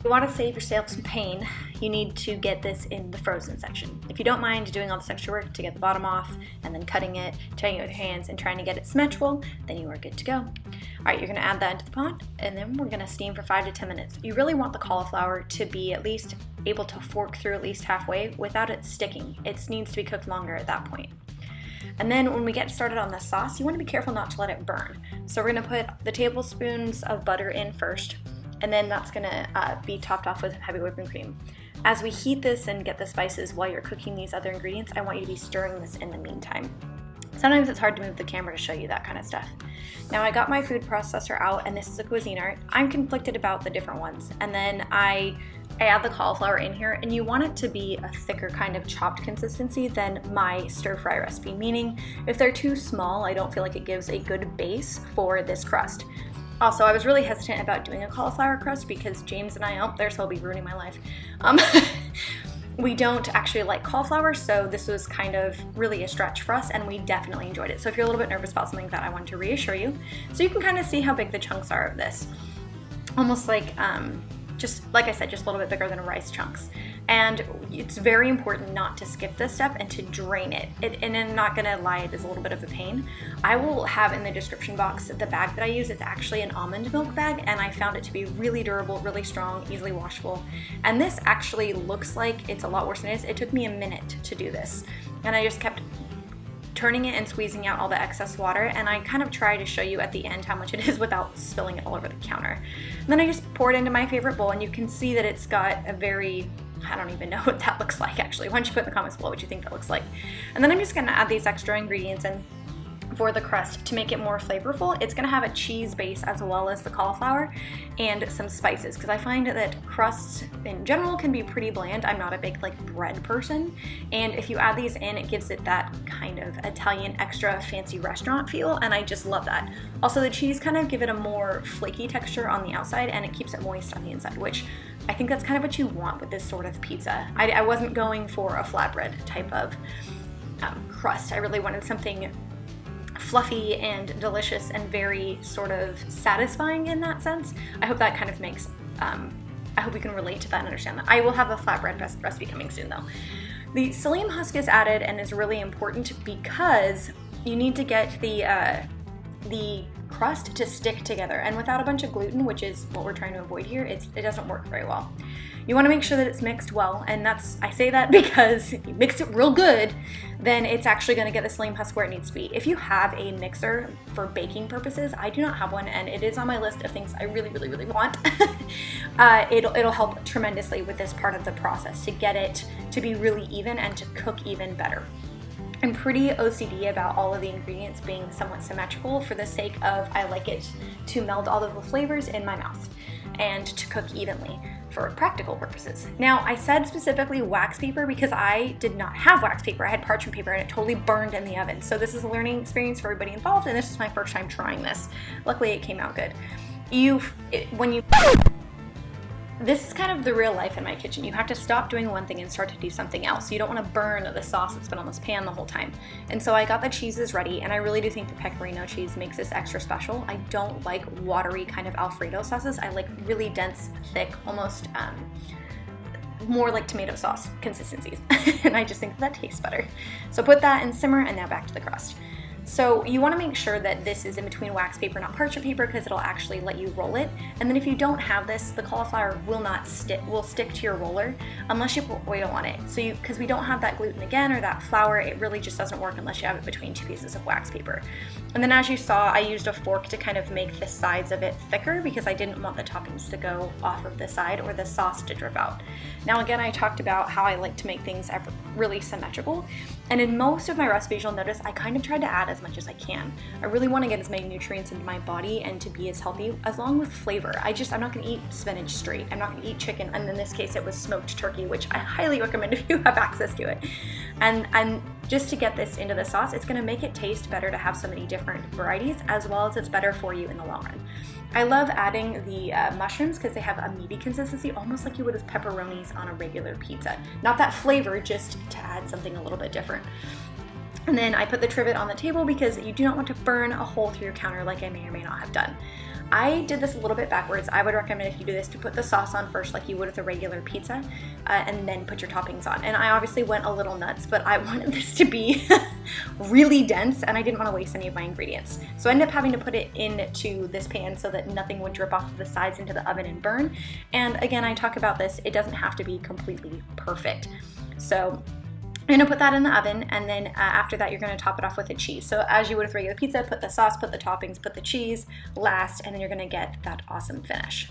you want to save yourself some pain, you need to get this in the frozen section. If you don't mind doing all this extra work to get the bottom off and then cutting it, turning it with your hands and trying to get it symmetrical, then you are good to go. All right, you're going to add that into the pot and then we're going to steam for 5 to 10 minutes. You really want the cauliflower to be at least able to fork through at least halfway without it sticking. It needs to be cooked longer at that point. And then when we get started on the sauce, you want to be careful not to let it burn. So we're going to put the tablespoons of butter in first, and then that's going to be topped off with heavy whipping cream. As we heat this and get the spices while you're cooking these other ingredients, I want you to be stirring this in the meantime. Sometimes it's hard to move the camera to show you that kind of stuff. Now I got my food processor out, and this is a Cuisinart. I'm conflicted about the different ones. And then I add the cauliflower in here, and you want it to be a thicker kind of chopped consistency than my stir fry recipe, meaning if they're too small, I don't feel like it gives a good base for this crust. Also, I was really hesitant about doing a cauliflower crust because James and I, oh, there's he'll be ruining my life. We don't actually like cauliflower, so this was kind of really a stretch for us, and we definitely enjoyed it. So if you're a little bit nervous about something like that, I wanted to reassure you. So you can kind of see how big the chunks are of this. Almost like, just like I said, just a little bit bigger than rice chunks. And it's very important not to skip this step and to drain it. And I'm not gonna lie, it is a little bit of a pain. I will have in the description box the bag that I use. It's actually an almond milk bag, and I found it to be really durable, really strong, easily washable. And this actually looks like it's a lot worse than it is. It took me a minute to do this. And I just kept turning it and squeezing out all the excess water, and I kind of try to show you at the end how much it is without spilling it all over the counter. And then I just pour it into my favorite bowl, and you can see that it's got a very, I don't even know what that looks like actually. Why don't you put in the comments below what you think that looks like. And then I'm just gonna add these extra ingredients in for the crust to make it more flavorful. It's gonna have a cheese base as well as the cauliflower and some spices, because I find that crusts in general can be pretty bland. I'm not a big like bread person, and if you add these in, it gives it that kind of Italian extra fancy restaurant feel, and I just love that. Also, the cheese kind of give it a more flaky texture on the outside, and it keeps it moist on the inside, which I think that's kind of what you want with this sort of pizza. I wasn't going for a flatbread type of crust. I really wanted something fluffy and delicious and very sort of satisfying in that sense. I hope that kind of makes, I hope you can relate to that and understand that. I will have a flatbread recipe coming soon though. The psyllium husk is added and is really important because you need to get the crust to stick together, and without a bunch of gluten, which is what we're trying to avoid here, it doesn't work very well. You want to make sure that it's mixed well, and I say that because if you mix it real good, then it's actually going to get the psyllium husk where it needs to be. If you have a mixer for baking purposes, I do not have one, and it is on my list of things I really, really, really want. It'll help tremendously with this part of the process to get it to be really even and to cook even better. I'm pretty OCD about all of the ingredients being somewhat symmetrical for the sake of I like it to meld all of the flavors in my mouth and to cook evenly for practical purposes. Now, I said specifically wax paper because I did not have wax paper. I had parchment paper and it totally burned in the oven. So this is a learning experience for everybody involved, and this is my first time trying this. Luckily, it came out good. This is kind of the real life in my kitchen. You have to stop doing one thing and start to do something else. You don't want to burn the sauce that's been on this pan the whole time. And so I got the cheeses ready, and I really do think the Pecorino cheese makes this extra special. I don't like watery kind of Alfredo sauces. I like really dense, thick, almost more like tomato sauce consistencies. And I just think that tastes better. So put that in simmer, and now back to the crust. So you want to make sure that this is in between wax paper, not parchment paper, because it'll actually let you roll it. And then if you don't have this, the cauliflower will stick to your roller unless you put oil on it. So because we don't have that gluten again or that flour, it really just doesn't work unless you have it between two pieces of wax paper. And then as you saw, I used a fork to kind of make the sides of it thicker because I didn't want the toppings to go off of the side or the sauce to drip out. Now again, I talked about how I like to make things really symmetrical. And in most of my recipes, you'll notice I kind of tried to add as much as I can. I really want to get as many nutrients into my body and to be as healthy, along with flavor. I'm not going to eat spinach straight. I'm not going to eat chicken. And in this case, it was smoked turkey, which I highly recommend if you have access to it. And just to get this into the sauce, it's going to make it taste better to have so many different varieties, as well as it's better for you in the long run. I love adding the mushrooms because they have a meaty consistency, almost like you would with pepperonis on a regular pizza. Not that flavor, just to add something a little bit different. And then I put the trivet on the table because you do not want to burn a hole through your counter like I may or may not have done. I did this a little bit backwards. I would recommend if you do this to put the sauce on first like you would with a regular pizza, and then put your toppings on. And I obviously went a little nuts, but I wanted this to be really dense and I didn't want to waste any of my ingredients. So I ended up having to put it into this pan so that nothing would drip off of the sides into the oven and burn. And again, I talk about this, it doesn't have to be completely perfect. So I'm gonna put that in the oven, and then after that you're gonna top it off with a cheese. So as you would with regular pizza, put the sauce, put the toppings, put the cheese last, and then you're gonna get that awesome finish.